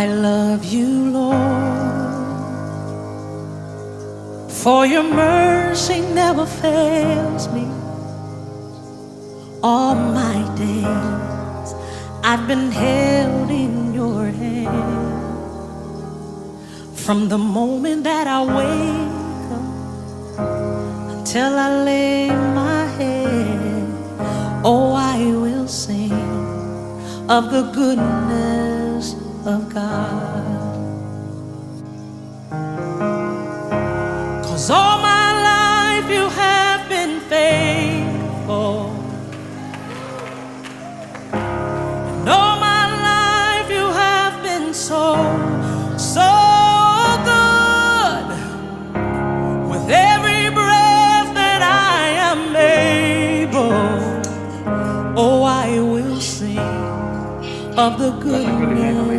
I love you, Lord, for your mercy never fails me. All my days I've been held in your hand. From the moment that I wake up until I lay my head, oh, I will sing of the goodness of God. 'Cause all my life you have been faithful, and all my life you have been so good. With every breath that I am able, oh, I will sing of the goodness